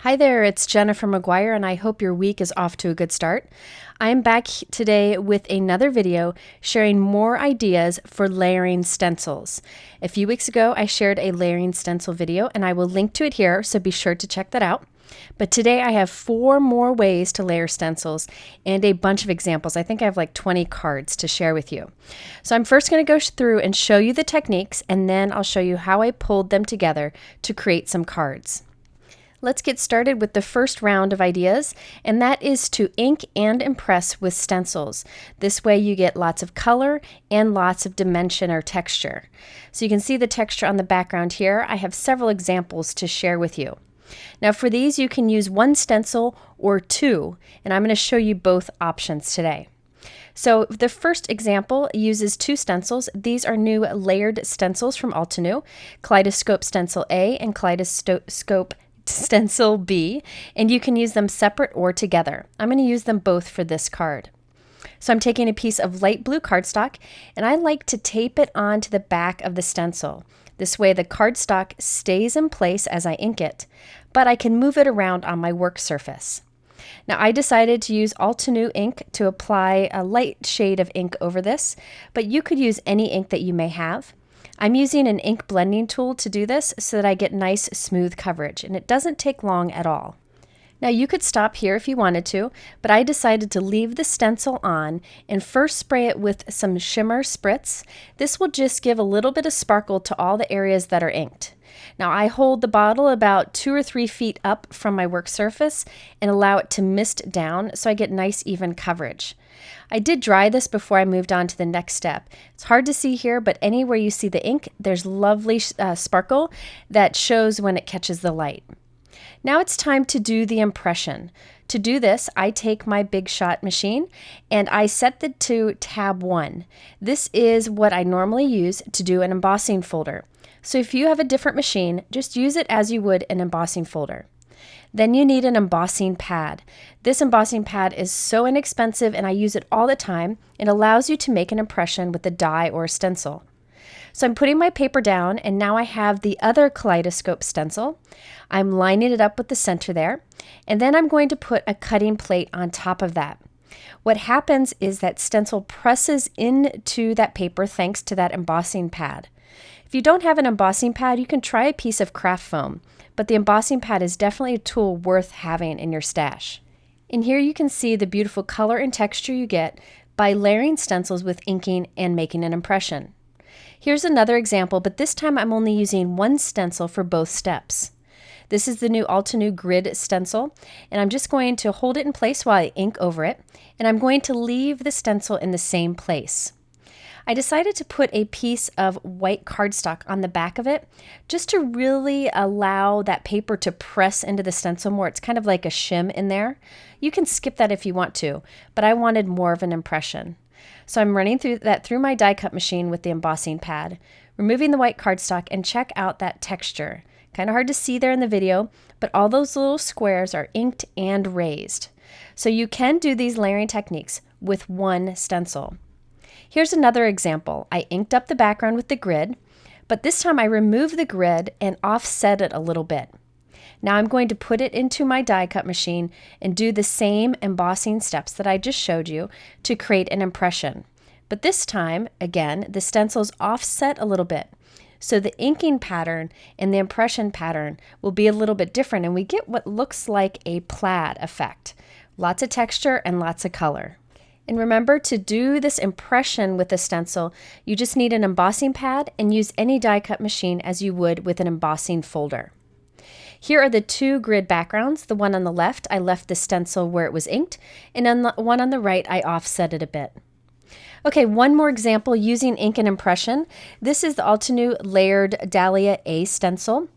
Hi there, it's Jennifer McGuire, and I hope your week is off to a good start. I'm back today with another video sharing more ideas for layering stencils. A few weeks ago, I shared a layering stencil video, and I will link to it here, so be sure to check that out. But today I have 4 more ways to layer stencils and a bunch of examples. I think I have like 20 cards to share with you. So I'm first going to go through and show you the techniques, and then I'll show you how I pulled them together to create some cards. Let's get started with the first round of ideas, and that is to ink and impress with stencils. This way you get lots of color and lots of dimension or texture. So you can see the texture on the background here. I have several examples to share with you. Now for these you can use 1 stencil or 2, and I'm going to show you both options today. So the first example uses 2 stencils. These are new layered stencils from Altenew, Kaleidoscope Stencil A and Kaleidoscope Stencil B, and you can use them separate or together. I'm going to use them both for this card. So I'm taking a piece of light blue cardstock, and I like to tape it onto the back of the stencil. This way the cardstock stays in place as I ink it, but I can move it around on my work surface. Now I decided to use Altenew ink to apply a light shade of ink over this, but you could use any ink that you may have. I'm using an ink blending tool to do this so that I get nice smooth coverage, and it doesn't take long at all. Now you could stop here if you wanted to, but I decided to leave the stencil on and first spray it with some shimmer spritz. This will just give a little bit of sparkle to all the areas that are inked. Now I hold the bottle about 2 or 3 feet up from my work surface and allow it to mist down so I get nice even coverage. I did dry this before I moved on to the next step. It's hard to see here, but anywhere you see the ink, there's lovely sparkle that shows when it catches the light. Now it's time to do the impression. To do this, I take my Big Shot machine and I set it to tab 1. This is what I normally use to do an embossing folder. So if you have a different machine, just use it as you would an embossing folder. Then you need an embossing pad. This embossing pad is so inexpensive and I use it all the time. It allows you to make an impression with a die or a stencil. So I'm putting my paper down, and now I have the other kaleidoscope stencil. I'm lining it up with the center there, and then I'm going to put a cutting plate on top of that. What happens is that stencil presses into that paper thanks to that embossing pad. If you don't have an embossing pad, you can try a piece of craft foam, but the embossing pad is definitely a tool worth having in your stash. And here you can see the beautiful color and texture you get by layering stencils with inking and making an impression. Here's another example, but this time I'm only using 1 stencil for both steps. This is the new Altenew Grid stencil, and I'm just going to hold it in place while I ink over it, and I'm going to leave the stencil in the same place. I decided to put a piece of white cardstock on the back of it just to really allow that paper to press into the stencil more. It's kind of like a shim in there. You can skip that if you want to, but I wanted more of an impression. So I'm running through my die cut machine with the embossing pad, removing the white cardstock, and check out that texture. Kind of hard to see there in the video, but all those little squares are inked and raised. So you can do these layering techniques with 1 stencil. Here's another example. I inked up the background with the grid, but this time I removed the grid and offset it a little bit. Now I'm going to put it into my die cut machine and do the same embossing steps that I just showed you to create an impression. But this time, again, the stencil's offset a little bit. So the inking pattern and the impression pattern will be a little bit different, and we get what looks like a plaid effect. Lots of texture and lots of color. And remember, to do this impression with a stencil, you just need an embossing pad and use any die cut machine as you would with an embossing folder. Here are the 2 grid backgrounds. The one on the left, I left the stencil where it was inked, and on the one on the right, I offset it a bit. Okay, one more example using ink and impression. This is the Altenew Layered Dahlia A stencil.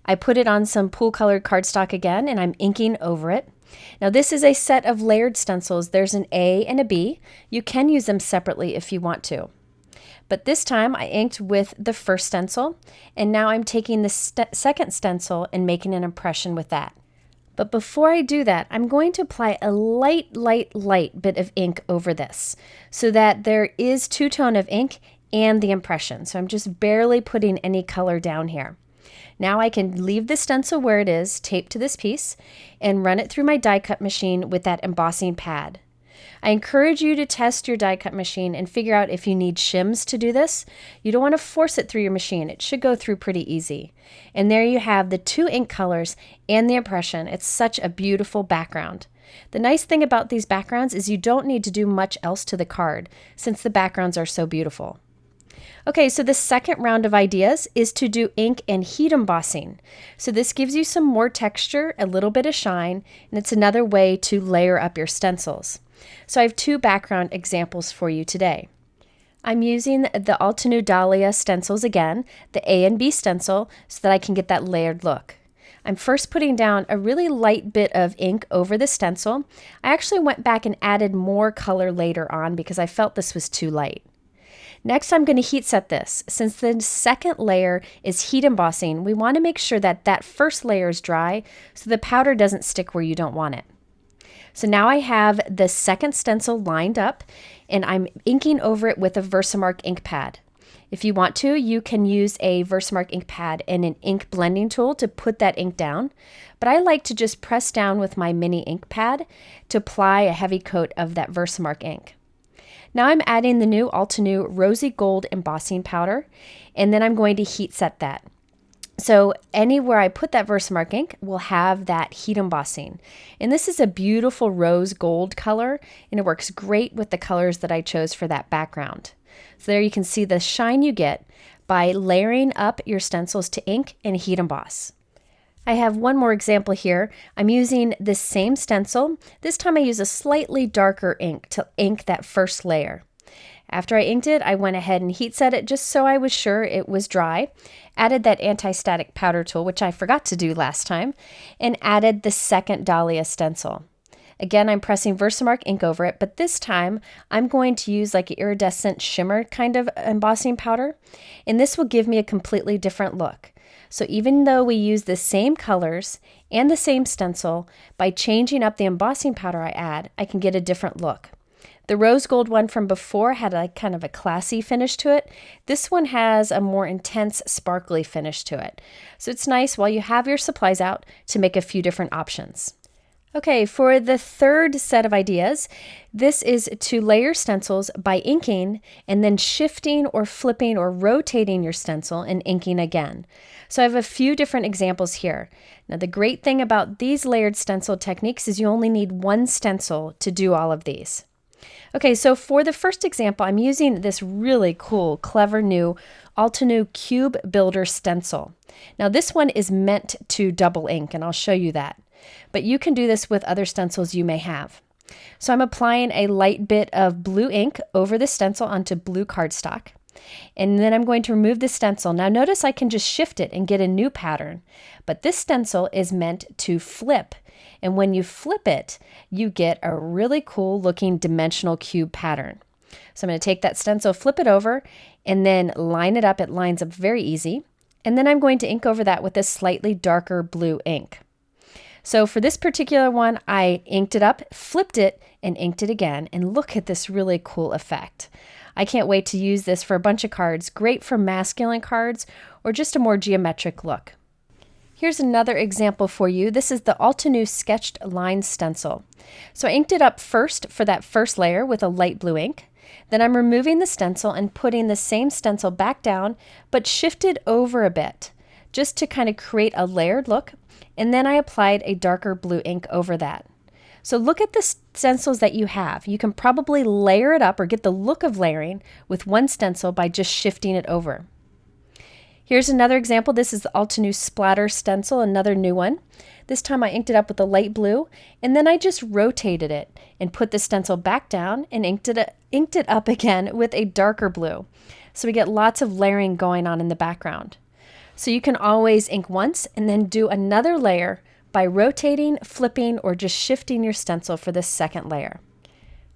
I put it on some pool colored cardstock again, and I'm inking over it. Now this is a set of layered stencils. There's an A and a B. You can use them separately if you want to. But this time I inked with the first stencil, and now I'm taking the second stencil and making an impression with that. But before I do that, I'm going to apply a light bit of ink over this so that there is 2-tone of ink and the impression. So I'm just barely putting any color down here. Now I can leave the stencil where it is, taped to this piece, and run it through my die cut machine with that embossing pad. I encourage you to test your die cut machine and figure out if you need shims to do this. You don't want to force it through your machine. It should go through pretty easy. And there you have the two ink colors and the impression. It's such a beautiful background. The nice thing about these backgrounds is you don't need to do much else to the card since the backgrounds are so beautiful. Okay, so the second round of ideas is to do ink and heat embossing. So this gives you some more texture, a little bit of shine, and it's another way to layer up your stencils. So I have two background examples for you today. I'm using the Altenew Dahlia stencils again, the A and B stencil, so that I can get that layered look. I'm first putting down a really light bit of ink over the stencil. I actually went back and added more color later on because I felt this was too light. Next, I'm going to heat set this. Since the second layer is heat embossing, we want to make sure that that first layer is dry so the powder doesn't stick where you don't want it. So now I have the second stencil lined up and I'm inking over it with a Versamark ink pad. If you want to, you can use a Versamark ink pad and an ink blending tool to put that ink down, but I like to just press down with my mini ink pad to apply a heavy coat of that Versamark ink. Now I'm adding the new Altenew Rosy Gold embossing powder, and then I'm going to heat set that. So anywhere I put that Versamark ink will have that heat embossing. And this is a beautiful rose gold color, and it works great with the colors that I chose for that background. So there you can see the shine you get by layering up your stencils to ink and heat emboss. I have one more example here. I'm using this same stencil. This time I use a slightly darker ink to ink that first layer. After I inked it, I went ahead and heat set it just so I was sure it was dry. Added that anti-static powder tool, which I forgot to do last time, and added the second Dahlia stencil. Again, I'm pressing Versamark ink over it, but this time I'm going to use like an iridescent shimmer kind of embossing powder, and this will give me a completely different look. So even though we use the same colors and the same stencil, by changing up the embossing powder I add, I can get a different look. The rose gold one from before had like kind of a classy finish to it. This one has a more intense sparkly finish to it. So it's nice while you have your supplies out to make a few different options. Okay, for the third set of ideas, this is to layer stencils by inking and then shifting or flipping or rotating your stencil and inking again. So I have a few different examples here. Now the great thing about these layered stencil techniques is you only need one stencil to do all of these. Okay, so for the first example, I'm using this really cool, clever new Altenew Cube Builder stencil. Now this one is meant to double ink, and I'll show you that. But you can do this with other stencils you may have. So I'm applying a light bit of blue ink over the stencil onto blue cardstock. And then I'm going to remove the stencil. Now notice I can just shift it and get a new pattern. But this stencil is meant to flip. And when you flip it, you get a really cool looking dimensional cube pattern. So I'm going to take that stencil, flip it over, and then line it up. It lines up very easy. And then I'm going to ink over that with a slightly darker blue ink. So for this particular one, I inked it up, flipped it, and inked it again. And look at this really cool effect. I can't wait to use this for a bunch of cards. Great for masculine cards or just a more geometric look. Here's another example for you. This is the Altenew Sketched Line Stencil. So I inked it up first for that first layer with a light blue ink. Then I'm removing the stencil and putting the same stencil back down, but shifted over a bit, just to kind of create a layered look. And then I applied a darker blue ink over that. So look at the stencils that you have. You can probably layer it up or get the look of layering with one stencil by just shifting it over. Here's another example. This is the Altenew Splatter stencil, another new one. This time I inked it up with a light blue, and then I just rotated it and put the stencil back down and inked it up again with a darker blue. So we get lots of layering going on in the background. So you can always ink once and then do another layer by rotating, flipping, or just shifting your stencil for this second layer.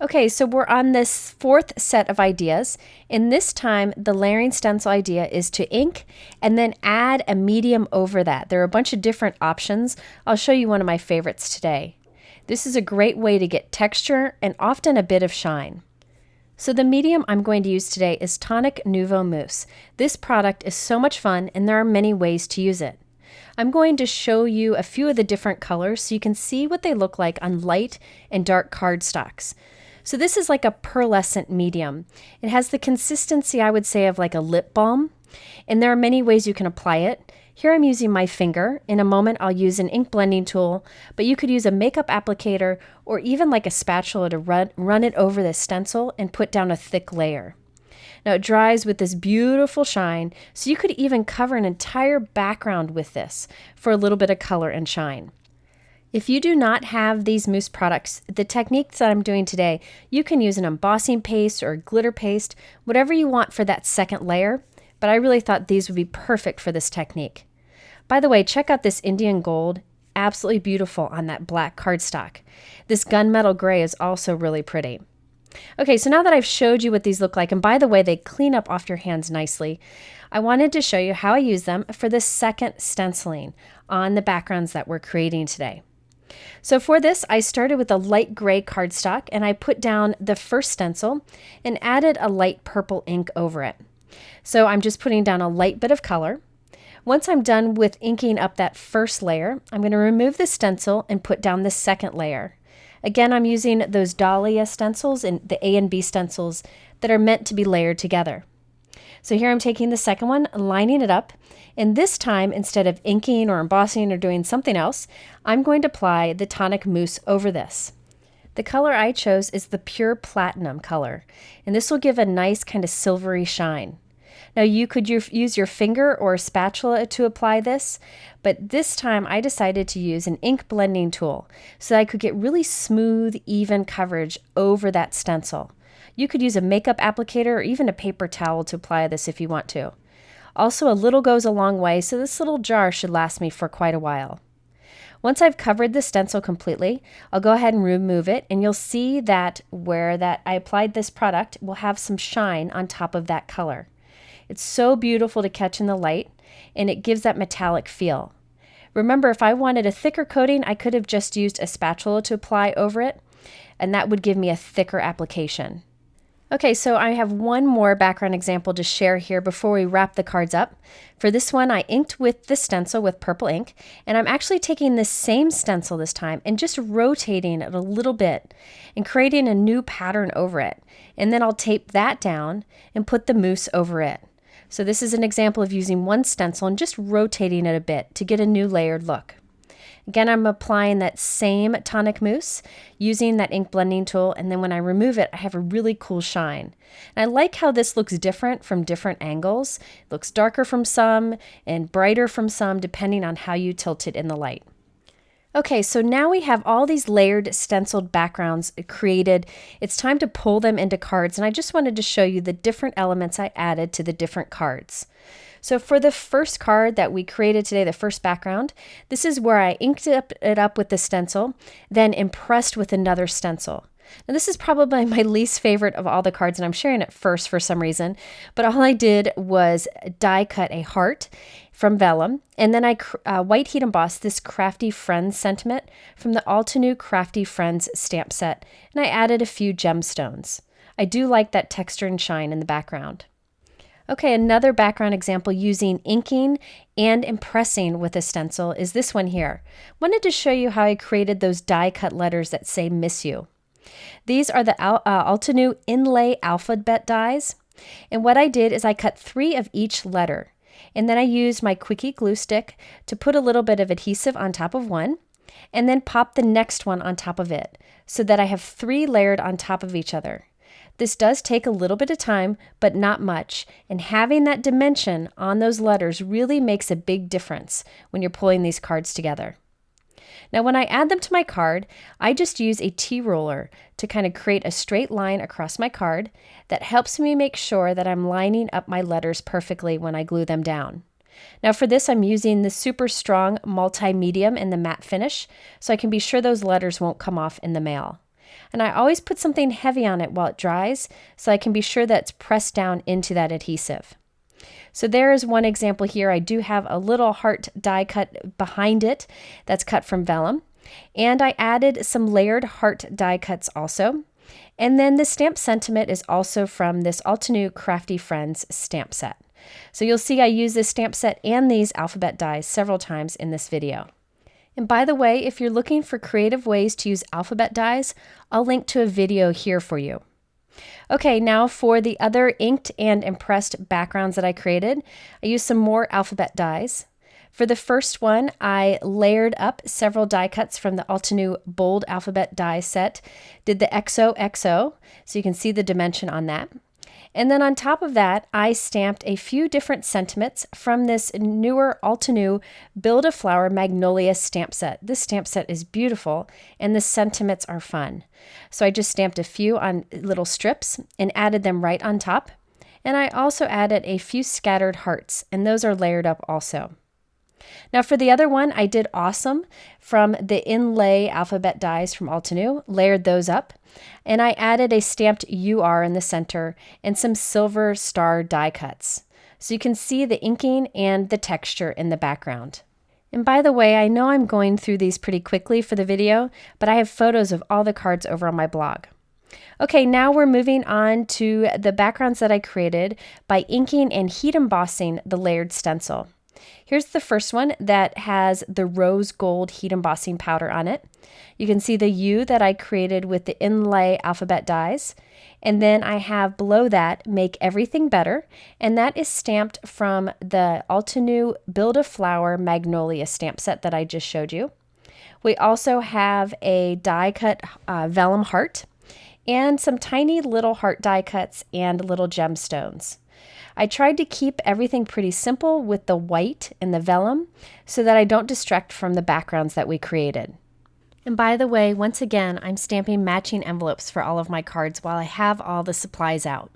Okay, so we're on this fourth set of ideas, and this time the layering stencil idea is to ink and then add a medium over that. There are a bunch of different options. I'll show you one of my favorites today. This is a great way to get texture and often a bit of shine. So the medium I'm going to use today is Tonic Nouveau Mousse. This product is so much fun and there are many ways to use it. I'm going to show you a few of the different colors so you can see what they look like on light and dark cardstocks. So this is like a pearlescent medium. It has the consistency, I would say, of like a lip balm, and there are many ways you can apply it. Here I'm using my finger. In a moment I'll use an ink blending tool, but you could use a makeup applicator or even like a spatula to run it over the stencil and put down a thick layer. Now it dries with this beautiful shine, so you could even cover an entire background with this for a little bit of color and shine. If you do not have these mousse products, the techniques that I'm doing today, you can use an embossing paste or glitter paste, whatever you want for that second layer, but I really thought these would be perfect for this technique. By the way, check out this Indian gold, absolutely beautiful on that black cardstock. This gunmetal gray is also really pretty. Okay, so now that I've showed you what these look like, and by the way, they clean up off your hands nicely, I wanted to show you how I use them for the second stenciling on the backgrounds that we're creating today. So for this, I started with a light gray cardstock and I put down the first stencil and added a light purple ink over it. So I'm just putting down a light bit of color. Once I'm done with inking up that first layer, I'm going to remove the stencil and put down the second layer. Again, I'm using those Dahlia stencils and the A and B stencils that are meant to be layered together. So here I'm taking the second one, lining it up, and this time, instead of inking or embossing or doing something else, I'm going to apply the tonic mousse over this. The color I chose is the pure platinum color, and this will give a nice kind of silvery shine. Now you could use your finger or a spatula to apply this, but this time I decided to use an ink blending tool so that I could get really smooth, even coverage over that stencil. You could use a makeup applicator or even a paper towel to apply this if you want to. Also, a little goes a long way, so this little jar should last me for quite a while. Once I've covered the stencil completely, I'll go ahead and remove it, and you'll see that where I applied this product will have some shine on top of that color. It's so beautiful to catch in the light, and it gives that metallic feel. Remember, if I wanted a thicker coating, I could have just used a spatula to apply over it, and that would give me a thicker application. Okay, so I have one more background example to share here before we wrap the cards up. For this one, I inked with the stencil with purple ink, and I'm actually taking this same stencil this time and just rotating it a little bit and creating a new pattern over it. And then I'll tape that down and put the mousse over it. So this is an example of using one stencil and just rotating it a bit to get a new layered look. Again, I'm applying that same tonic mousse using that ink blending tool, and then when I remove it, I have a really cool shine. And I like how this looks different from different angles. It looks darker from some and brighter from some, depending on how you tilt it in the light. Okay, so now we have all these layered stenciled backgrounds created. It's time to pull them into cards, and I just wanted to show you the different elements I added to the different cards. So for the first card that we created today, the first background, this is where I inked it up with the stencil, then impressed with another stencil. Now this is probably my least favorite of all the cards, and I'm sharing it first for some reason, but all I did was die cut a heart from vellum, and then I white heat embossed this Crafty Friends sentiment from the All Too New Crafty Friends stamp set, and I added a few gemstones. I do like that texture and shine in the background. Okay, another background example using inking and impressing with a stencil is this one here. Wanted to show you how I created those die cut letters that say miss you. These are the Altenew inlay alphabet dies, and what I did is I cut 3 of each letter, and then I used my quickie glue stick to put a little bit of adhesive on top of one, and then pop the next one on top of it, so that I have 3 layered on top of each other. This does take a little bit of time, but not much, and having that dimension on those letters really makes a big difference when you're pulling these cards together. Now when I add them to my card, I just use a T-roller to kind of create a straight line across my card that helps me make sure that I'm lining up my letters perfectly when I glue them down. Now for this, I'm using the super strong multi-medium in the matte finish, so I can be sure those letters won't come off in the mail. And I always put something heavy on it while it dries so I can be sure that it's pressed down into that adhesive. So there is one example here. I do have a little heart die cut behind it that's cut from vellum. And I added some layered heart die cuts also. And then the stamp sentiment is also from this Altenew Crafty Friends stamp set. So you'll see I use this stamp set and these alphabet dies several times in this video. And by the way, if you're looking for creative ways to use alphabet dies, I'll link to a video here for you. Okay, now for the other inked and impressed backgrounds that I created, I used some more alphabet dies. For the first one, I layered up several die cuts from the Altenew Bold Alphabet die set, did the XOXO, so you can see the dimension on that. And then on top of that, I stamped a few different sentiments from this newer Altenew Build-A-Flower Magnolia stamp set. This stamp set is beautiful, and the sentiments are fun. So I just stamped a few on little strips and added them right on top. And I also added a few scattered hearts, and those are layered up also. Now for the other one, I did Awesome from the Inlay alphabet dies from Altenew, layered those up, and I added a stamped UR in the center and some silver star die cuts. So you can see the inking and the texture in the background. And by the way, I know I'm going through these pretty quickly for the video, but I have photos of all the cards over on my blog. Okay, now we're moving on to the backgrounds that I created by inking and heat embossing the layered stencil. Here's the first one that has the rose gold heat embossing powder on it. You can see the U that I created with the Inlay alphabet dies. And then I have below that Make Everything Better, and that is stamped from the Altenew Build-A-Flower Magnolia stamp set that I just showed you. We also have a die cut vellum heart and some tiny little heart die cuts and little gemstones. I tried to keep everything pretty simple with the white and the vellum so that I don't distract from the backgrounds that we created. And by the way, once again, I'm stamping matching envelopes for all of my cards while I have all the supplies out.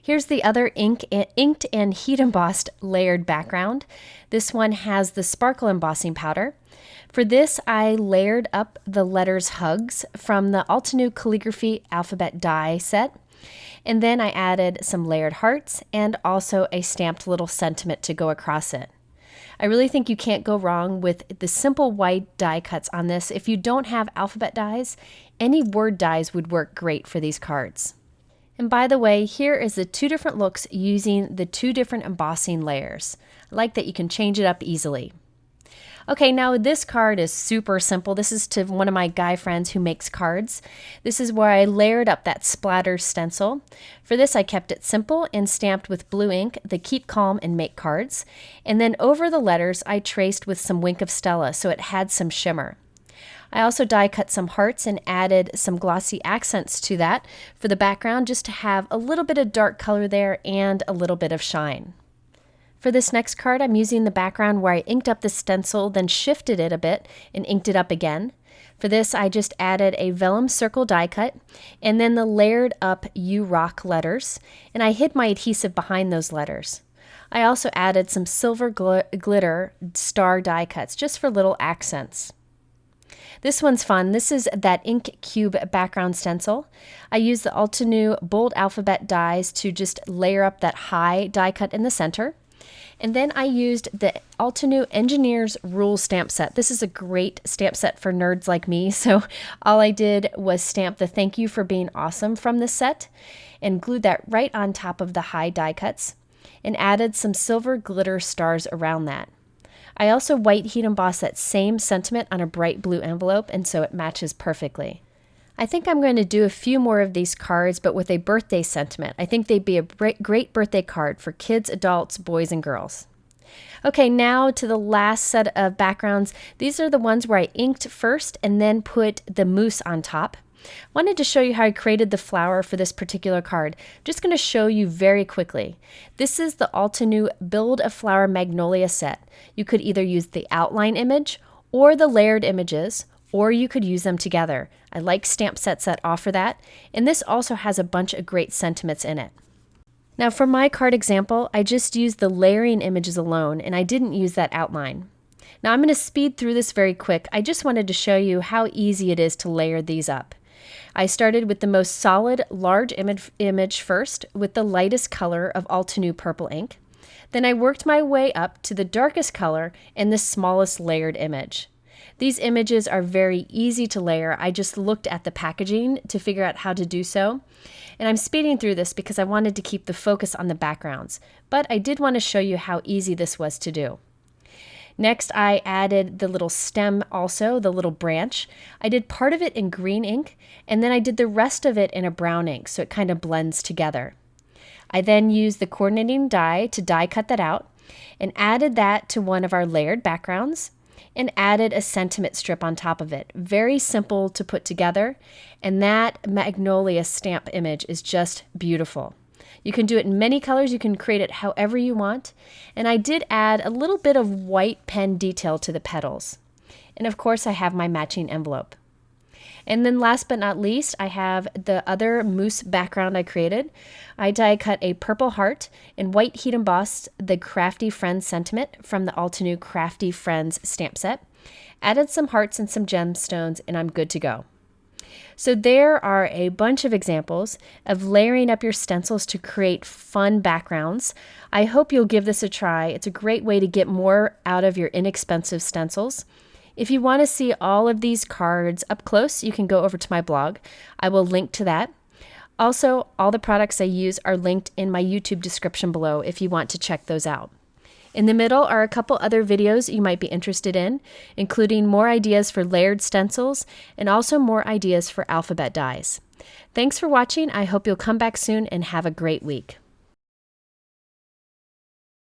Here's the other inked and heat embossed layered background. This one has the sparkle embossing powder. For this, I layered up the letters Hugs from the Altenew Calligraphy alphabet die set. And then I added some layered hearts and also a stamped little sentiment to go across it. I really think you can't go wrong with the simple white die cuts on this. If you don't have alphabet dies, any word dies would work great for these cards. And by the way, here is the two different looks using the two different embossing layers. I like that you can change it up easily. Okay, now this card is super simple. This is to one of my guy friends who makes cards. This is where I layered up that splatter stencil. For this, I kept it simple and stamped with blue ink the Keep Calm and Make cards. And then over the letters, I traced with some Wink of Stella so it had some shimmer. I also die cut some hearts and added some glossy accents to that for the background just to have a little bit of dark color there and a little bit of shine. For this next card, I'm using the background where I inked up the stencil, then shifted it a bit and inked it up again. For this, I just added a vellum circle die cut and then the layered up You Rock letters, and I hid my adhesive behind those letters. I also added some silver glitter star die cuts just for little accents. This one's fun. This is that ink cube background stencil. I used the Altenew Bold Alphabet dies to just layer up that high die cut in the center. And then I used the Altenew Engineer's Rules stamp set. This is a great stamp set for nerds like me, so all I did was stamp the Thank You for Being Awesome from this set and glued that right on top of the high die cuts and added some silver glitter stars around that. I also white heat embossed that same sentiment on a bright blue envelope, and so it matches perfectly. I think I'm going to do a few more of these cards, but with a birthday sentiment. I think they'd be a great birthday card for kids, adults, boys, and girls. Okay, now to the last set of backgrounds. These are the ones where I inked first and then put the mousse on top. Wanted to show you how I created the flower for this particular card. Just going to show you very quickly. This is the Altenew Build-A-Flower Magnolia set. You could either use the outline image or the layered images, or you could use them together. I like stamp sets that offer that, and this also has a bunch of great sentiments in it. Now for my card example, I just used the layering images alone, and I didn't use that outline. Now I'm going to speed through this very quick. I just wanted to show you how easy it is to layer these up. I started with the most solid large image first with the lightest color of Altenew purple ink. Then I worked my way up to the darkest color and the smallest layered image. These images are very easy to layer. I just looked at the packaging to figure out how to do so. And I'm speeding through this because I wanted to keep the focus on the backgrounds, but I did want to show you how easy this was to do. Next, I added the little stem also, the little branch. I did part of it in green ink, and then I did the rest of it in a brown ink, so it kind of blends together. I then used the coordinating die to die cut that out, and added that to one of our layered backgrounds, and added a sentiment strip on top of it. Very simple to put together, and that magnolia stamp image is just beautiful. You can do it in many colors. You can create it however you want. And I did add a little bit of white pen detail to the petals. And of course, I have my matching envelope. And then last but not least, I have the other moose background I created. I die cut a purple heart and white heat embossed the Crafty Friends sentiment from the all-to-new Crafty Friends stamp set. Added some hearts and some gemstones, and I'm good to go. So there are a bunch of examples of layering up your stencils to create fun backgrounds. I hope you'll give this a try. It's a great way to get more out of your inexpensive stencils. If you want to see all of these cards up close, you can go over to my blog. I will link to that. Also, all the products I use are linked in my YouTube description below if you want to check those out. In the middle are a couple other videos you might be interested in, including more ideas for layered stencils and also more ideas for alphabet dies. Thanks for watching. I hope you'll come back soon and have a great week.